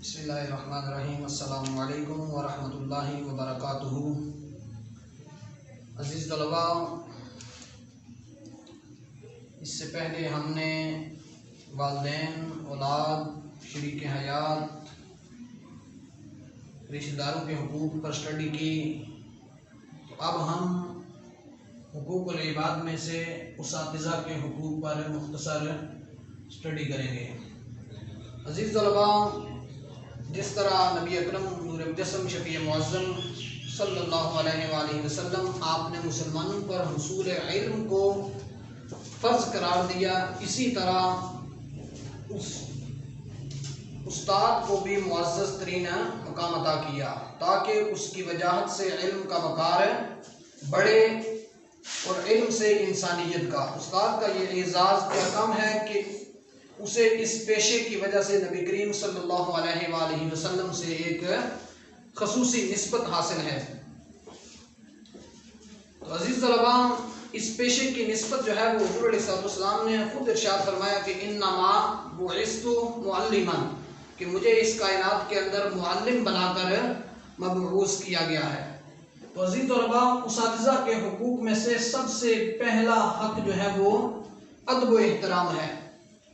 بسم اللہ الرحمن الرحیم۔ السلام علیکم ورحمۃ اللہ وبرکاتہ۔ عزیز طلباء، اس سے پہلے ہم نے والدین، اولاد، شریک حیات، رشتہ داروں کے حقوق پر اسٹڈی کی، تو اب ہم حقوق العباد میں سے اساتذہ کے حقوق پر مختصر اسٹڈی کریں گے۔ عزیز طلباء، جس طرح نبی اکرم نور مجسم شفیع معظم صلی اللہ علیہ وآلہ وسلم آپ نے مسلمانوں پر حصول علم کو فرض قرار دیا، اسی طرح اس استاد کو بھی معزز ترین مقام عطا کیا تاکہ اس کی وجاہت سے علم کا وقار بڑھے اور علم سے انسانیت کا۔ استاد کا یہ اعزاز کیا کم ہے کہ اسے اس پیشے کی وجہ سے نبی کریم صلی اللہ علیہ وآلہ وسلم سے ایک خصوصی نسبت حاصل ہے۔ تو عزیز طلباء، اس پیشے کی نسبت جو ہے وہ حضور علیہ السلام نے خود ارشاد فرمایا کہ انما بعثت معلما، کہ مجھے اس کائنات کے اندر معلم بنا کر مبعوث کیا گیا ہے۔ تو عزیز طلباء، اساتذہ کے حقوق میں سے سب سے پہلا حق جو ہے وہ ادب و احترام ہے،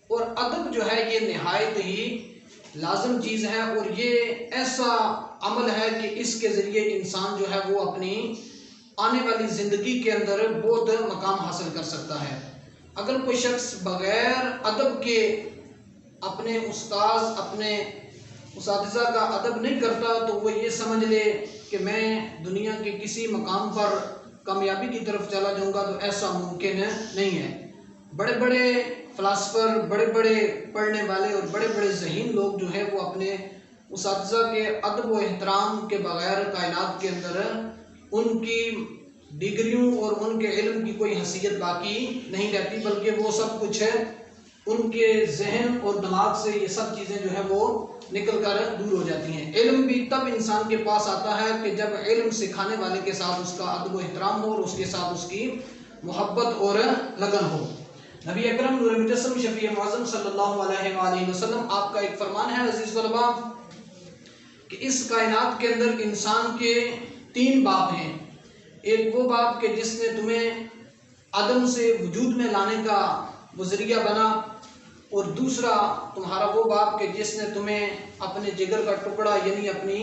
اور ادب جو ہے یہ نہایت ہی لازم چیز ہے، اور یہ ایسا عمل ہے کہ اس کے ذریعے انسان جو ہے وہ اپنی آنے والی زندگی کے اندر بہت مقام حاصل کر سکتا ہے۔ اگر کوئی شخص بغیر ادب کے اپنے استاذ، اپنے اساتذہ کا ادب نہیں کرتا تو وہ یہ سمجھ لے کہ میں دنیا کے کسی مقام پر کامیابی کی طرف چلا جاؤں گا، تو ایسا ممکن نہیں ہے۔ بڑے بڑے فلاسفر، بڑے بڑے پڑھنے والے اور بڑے بڑے ذہین لوگ جو ہے وہ اپنے اساتذہ کے ادب و احترام کے بغیر کائنات کے اندر ان کی ڈگریوں اور ان کے علم کی کوئی حیثیت باقی نہیں رہتی، بلکہ وہ سب کچھ ہے ان کے ذہن اور دماغ سے یہ سب چیزیں جو ہے وہ نکل کر دور ہو جاتی ہیں۔ علم بھی تب انسان کے پاس آتا ہے کہ جب علم سکھانے والے کے ساتھ اس کا ادب و احترام ہو اور اس کے ساتھ اس کی محبت اور لگن ہو۔ نبی اکرم نور مجسم شفیع معظم صلی اللہ علیہ وآلہ وسلم آپ کا ایک فرمان ہے عزیز طلباء کہ اس کائنات کے اندر انسان کے 3 باپ ہیں۔ ایک وہ باپ کہ جس نے تمہیں عدم سے وجود میں لانے کا وہ ذریعہ بنا، اور دوسرا تمہارا وہ باپ کہ جس نے تمہیں اپنے جگر کا ٹکڑا یعنی اپنی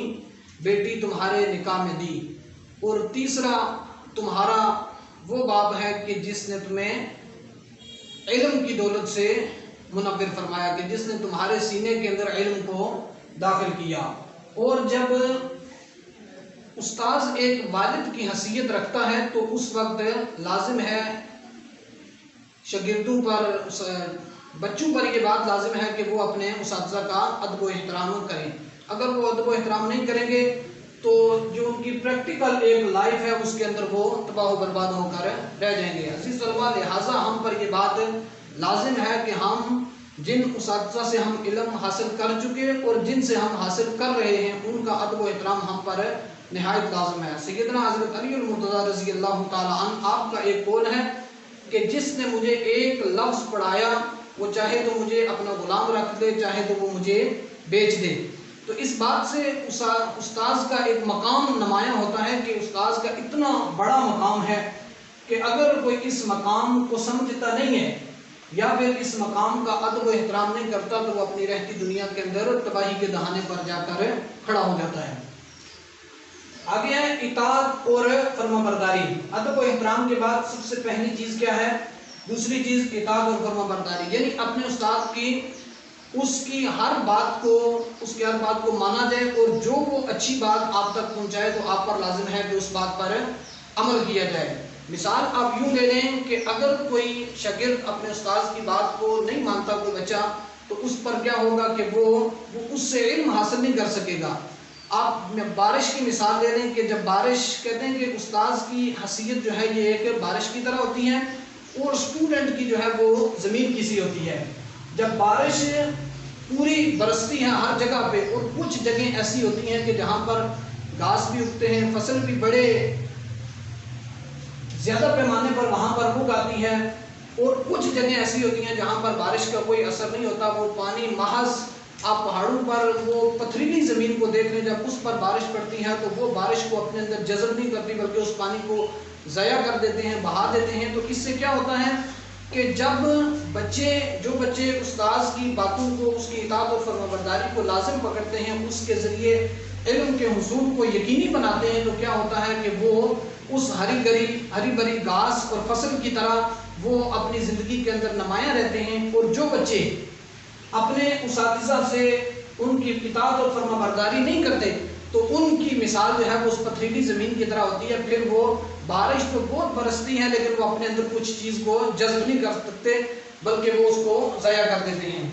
بیٹی تمہارے نکاح میں دی، اور تیسرا تمہارا وہ باپ ہے کہ جس نے تمہیں علم کی دولت سے منور فرمایا، کہ جس نے تمہارے سینے کے اندر علم کو داخل کیا۔ اور جب استاذ ایک والد کی حیثیت رکھتا ہے تو اس وقت لازم ہے شاگردوں پر، بچوں پر یہ بات لازم ہے کہ وہ اپنے اساتذہ کا ادب و احترام کریں۔ اگر وہ ادب و احترام نہیں کریں گے تو جو ان کی پریکٹیکل ایک لائف ہے اس کے اندر وہ تباہ و برباد ہو کر رہ جائیں گے۔ عزیز طلباء، لہٰذا ہم پر یہ بات لازم ہے کہ ہم جن اساتذہ سے ہم علم حاصل کر چکے اور جن سے ہم حاصل کر رہے ہیں ان کا ادب و احترام ہم پر نہایت لازم ہے۔ سیدنا حضرت علی المرتضیٰ رضی اللہ تعالیٰ عنہ آپ کا ایک قول ہے کہ جس نے مجھے ایک لفظ پڑھایا وہ چاہے تو مجھے اپنا غلام رکھ دے، چاہے تو وہ مجھے بیچ دے۔ تو اس بات سے استاذ کا ایک مقام نمایاں ہوتا ہے کہ استاذ کا اتنا بڑا مقام ہے کہ اگر کوئی اس مقام کو سمجھتا نہیں ہے یا پھر اس مقام کا ادب و احترام نہیں کرتا تو وہ اپنی رہتی دنیا کے اندر تباہی کے دہانے پر جا کر کھڑا ہو جاتا ہے۔ آگے ہے اطاعت اور فرما برداری۔ ادب و احترام کے بعد سب سے پہلی چیز کیا ہے؟ دوسری چیز اطاعت اور فرما برداری، یعنی اپنے استاد کی اس کی ہر بات کو مانا جائے، اور جو وہ اچھی بات آپ تک پہنچائے تو آپ پر لازم ہے کہ اس بات پر عمل کیا جائے۔ مثال آپ یوں لے لیں کہ اگر کوئی شاگرد اپنے استاد کی بات کو نہیں مانتا، کوئی بچہ، تو اس پر کیا ہوگا کہ وہ اس سے علم حاصل نہیں کر سکے گا۔ آپ بارش کی مثال لے لیں کہ جب بارش، کہتے ہیں کہ استاذ کی حیثیت جو ہے یہ ایک بارش کی طرح ہوتی ہے اور اسٹوڈنٹ کی جو ہے وہ زمین کی سی ہوتی ہے۔ جب بارش پوری برستی ہے ہر جگہ پہ، اور کچھ جگہیں ایسی ہوتی ہیں کہ جہاں پر گھاس بھی اگتے ہیں، فصل بھی بڑے زیادہ پیمانے پر وہاں پر اگاتی ہے، اور کچھ جگہیں ایسی ہوتی ہیں جہاں پر بارش کا کوئی اثر نہیں ہوتا، وہ پانی محض آپ پہاڑوں پر وہ پتھریلی زمین کو دیکھ لیں، جب اس پر بارش پڑتی ہے تو وہ بارش کو اپنے اندر جذب نہیں کرتی بلکہ اس پانی کو ضائع کر دیتے ہیں، بہا دیتے ہیں۔ تو اس سے کیا ہوتا ہے کہ جب جو بچے استاذ کی باتوں کو، اس کی اطاعت اور فرمانبرداری کو لازم پکڑتے ہیں، اس کے ذریعے علم کے حصول کو یقینی بناتے ہیں، تو کیا ہوتا ہے کہ وہ اس ہری بھری گھاس اور فصل کی طرح وہ اپنی زندگی کے اندر نمایاں رہتے ہیں۔ اور جو بچے اپنے اساتذہ سے ان کی اطاعت اور فرمانبرداری نہیں کرتے تو ان کی مثال جو ہے وہ اس پتھریلی زمین کی طرح ہوتی ہے، پھر وہ بارش تو بہت برستی ہے لیکن وہ اپنے اندر کچھ چیز کو جذب نہیں کر سکتے بلکہ وہ اس کو ضائع کر دیتے ہیں۔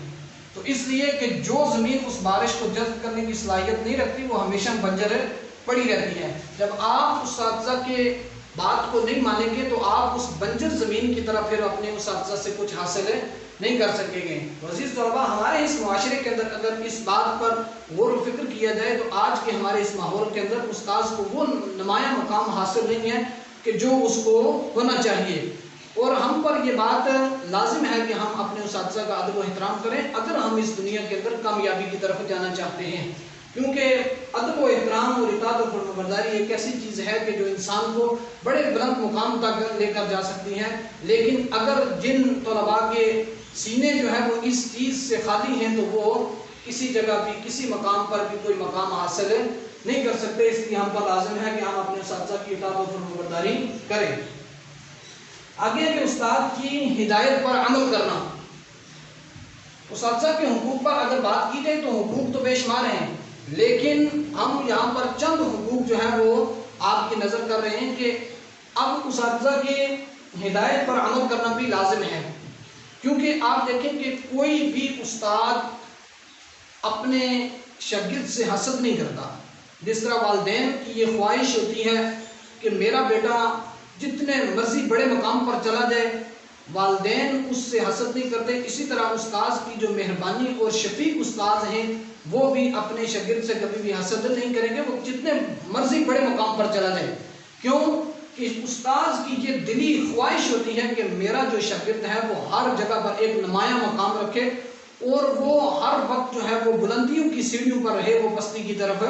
تو اس لیے کہ جو زمین اس بارش کو جذب کرنے کی صلاحیت نہیں رکھتی وہ ہمیشہ بنجر پڑی رہتی ہے۔ جب آپ اساتذہ کے بات کو نہیں مانیں گے تو آپ اس بنجر زمین کی طرح پھر اپنے اساتذہ سے کچھ حاصل نہیں کر سکیں گے۔ عزیز طلباء، ہمارے اس معاشرے کے اندر اگر اس بات پر غور و فکر کیا جائے تو آج کے ہمارے اس ماحول کے اندر استاذ کو وہ نمایاں مقام حاصل نہیں ہے کہ جو اس کو ہونا چاہیے، اور ہم پر یہ بات لازم ہے کہ ہم اپنے اساتذہ کا ادب و احترام کریں اگر ہم اس دنیا کے اندر کامیابی کی طرف جانا چاہتے ہیں، کیونکہ ادب و احترام اور اطاعت و فرمانبرداری ایک ایسی چیز ہے کہ جو انسان کو بڑے بلند مقام تک لے کر جا سکتی ہے۔ لیکن اگر جن طلباء کے سینے جو ہے وہ اس چیز سے خالی ہیں تو وہ کسی جگہ بھی کسی مقام پر بھی کوئی مقام حاصل نہیں کر سکتے۔ اس لیے ہم پر لازم ہے کہ ہم اپنے اساتذہ کی اطاعت و فرمانبرداری کریں۔ آگے کہ استاد کی ہدایت پر عمل کرنا۔ اساتذہ کے حقوق پر اگر بات کی جائے تو حقوق تو بے شمار ہیں، لیکن ہم یہاں پر چند حقوق جو ہیں وہ آپ کی نظر کر رہے ہیں کہ اب اساتذہ کی ہدایت پر عمل کرنا بھی لازم ہے، کیونکہ آپ دیکھیں کہ کوئی بھی استاد اپنے شاگرد سے حسد نہیں کرتا۔ جس طرح والدین کی یہ خواہش ہوتی ہے کہ میرا بیٹا جتنے مرضی بڑے مقام پر چلا جائے، والدین اس سے حسد نہیں کرتے، اسی طرح استاذ کی جو مہربانی اور شفیق استاذ ہیں وہ بھی اپنے شاگرد سے کبھی بھی حسد نہیں کریں گے، وہ جتنے مرضی بڑے مقام پر چلا جائے۔ کیوں کہ استاذ کی یہ دلی خواہش ہوتی ہے کہ میرا جو شاگرد ہے وہ ہر جگہ پر ایک نمایاں مقام رکھے اور وہ ہر وقت جو ہے وہ بلندیوں کی سیڑھیوں پر رہے، وہ پستی کی طرف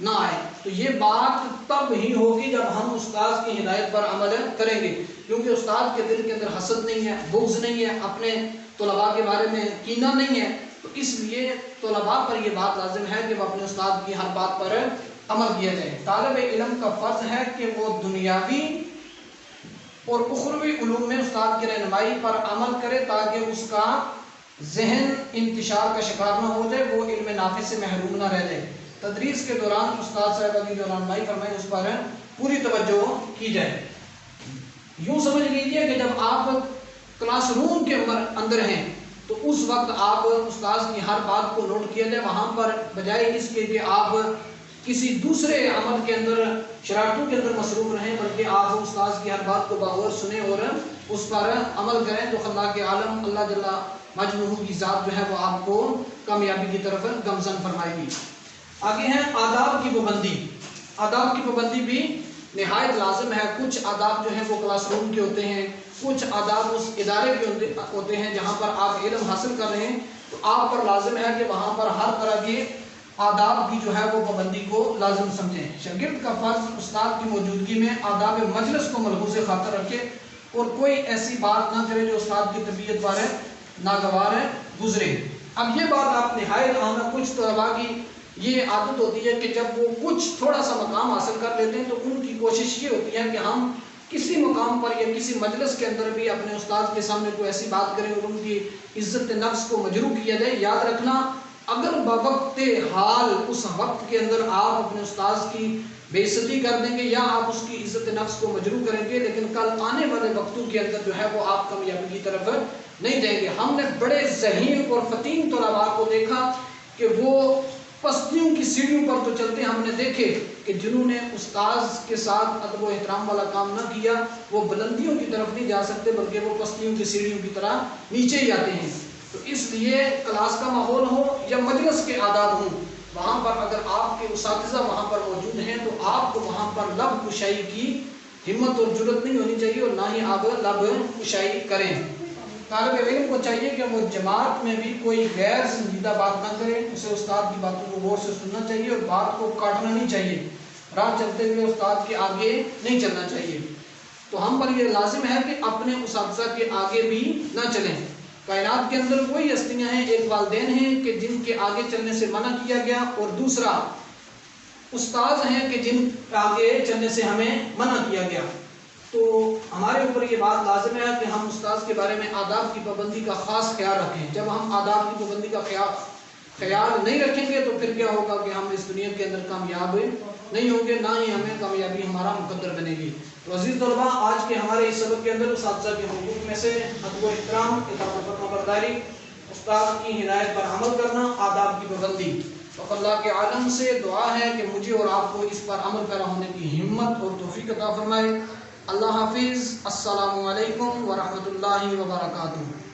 نہ آئے۔ تو یہ بات تب ہی ہوگی جب ہم استاذ کی ہدایت پر عمل کریں گے، کیونکہ استاد کے دل کے اندر حسد نہیں ہے، بغض نہیں ہے، اپنے طلباء کے بارے میں کینہ نہیں ہے، تو اس لیے طلباء پر یہ بات لازم ہے کہ وہ اپنے استاد کی ہر بات پر عمل کیا جائے۔ طالب علم کا فرض ہے کہ وہ دنیاوی اور اخروی علوم میں استاد کی رہنمائی پر عمل کرے تاکہ اس کا ذہن انتشار کا شکار نہ ہو جائے، وہ علم نافع سے محروم نہ رہ جائے۔ تدریس کے دوران استاد صاحبہ کی جو رہنمائی فرمائے اس پر پوری توجہ کی جائے۔ یوں سمجھ لیجیے کہ جب آپ کلاس روم کے اندر ہیں تو اس وقت آپ استاد کی ہر بات کو نوٹ کیا جائے، وہاں پر بجائے اس کے کہ آپ کسی دوسرے عمل کے اندر شرارتوں کے اندر مصروف رہیں، بلکہ آپ استاد کی ہر بات کو باغور سنیں اور اس پر عمل کریں، تو خلا کے عالم اللہ جل مجدہ کی ذات جو ہے وہ آپ کو کامیابی کی طرف گامزن فرمائے گی۔ آگے ہیں آداب کی پابندی۔ آداب کی پابندی بھی نہایت لازم ہے۔ کچھ آداب جو ہیں وہ کلاس روم کے ہوتے ہیں، کچھ آداب اس ادارے کے ہوتے ہیں جہاں پر آپ علم حاصل کر رہے ہیں، تو آپ پر لازم ہے کہ وہاں پر ہر طرح کے آداب کی جو ہے وہ پابندی کو لازم سمجھیں۔ شاگرد کا فرض استاد کی موجودگی میں آداب مجلس کو ملحوظ خاطر رکھے اور کوئی ایسی بات نہ کرے جو استاد کی طبیعت پر ناگوار گزرے۔ اب یہ بات آپ نہایت عام ہے، کچھ طلباء کی یہ عادت ہوتی ہے کہ جب وہ کچھ تھوڑا سا مقام حاصل کر لیتے ہیں تو ان کی کوشش یہ ہوتی ہے کہ ہم کسی مقام پر یا کسی مجلس کے اندر بھی اپنے استاد کے سامنے کوئی ایسی بات کریں اور ان کی عزت نفس کو مجروح کیا جائے۔ یاد رکھنا، اگر بوقت حال اس وقت کے اندر آپ اپنے استاد کی بے عزتی کر دیں گے یا آپ اس کی عزت نفس کو مجروح کریں گے، لیکن کل آنے والے وقتوں کے اندر جو ہے وہ آپ کامیابی کی طرف نہیں جائیں گے۔ ہم نے بڑے ذہین اور فتین طلباء کو دیکھا کہ وہ پستیوں کی سیڑھیوں پر تو چلتے، ہم نے دیکھے کہ جنہوں نے استاذ کے ساتھ ادب و احترام والا کام نہ کیا وہ بلندیوں کی طرف نہیں جا سکتے بلکہ وہ پستیوں کی سیڑھیوں کی طرح نیچے ہی آتے ہیں۔ تو اس لیے کلاس کا ماحول ہو یا مجلس کے آداب ہوں، وہاں پر اگر آپ کے اساتذہ وہاں پر موجود ہیں تو آپ کو وہاں پر لب کشائی کی ہمت اور جرت نہیں ہونی چاہیے اور نہ ہی آپ لب کشائی کریں۔ طالب علم کو چاہیے کہ وہ جماعت میں بھی کوئی غیر سنجیدہ بات نہ کرے، اسے استاد کی باتوں کو غور سے سننا چاہیے اور بات کو کاٹنا نہیں چاہیے، راہ چلتے ہوئے استاد کے آگے نہیں چلنا چاہیے۔ تو ہم پر یہ لازم ہے کہ اپنے اساتذہ کے آگے بھی نہ چلیں۔ کائنات کے اندر وہی ہستیاں ہیں، ایک والدین ہیں کہ جن کے آگے چلنے سے منع کیا گیا، اور دوسرا استاد ہیں کہ جن کے آگے چلنے سے ہمیں منع کیا گیا۔ تو ہمارے اوپر یہ بات لازم ہے کہ ہم استاد کے بارے میں آداب کی پابندی کا خاص خیال رکھیں۔ جب ہم آداب کی پابندی کا خیال نہیں رکھیں گے تو پھر کیا ہوگا کہ ہم اس دنیا کے اندر کامیاب نہیں ہوں گے، نہ ہی ہمیں کامیابی ہمارا مقدر بنے گی۔ تو عزیز طلباء، آج کے ہمارے اس سبق کے اندر اساتذہ کے حقوق میں سے ادب و احترام، اطاعت و فرمانبرداری، استاد کی ہدایت پر عمل کرنا، آداب کی پابندی۔ تو اللہ کے عالم سے دعا ہے کہ مجھے اور آپ کو اس پر عمل پیرا ہونے کی ہمت اور توفیق عطا فرمائے۔ اللہ حافظ۔ السلام علیکم ورحمۃ اللہ وبرکاتہ۔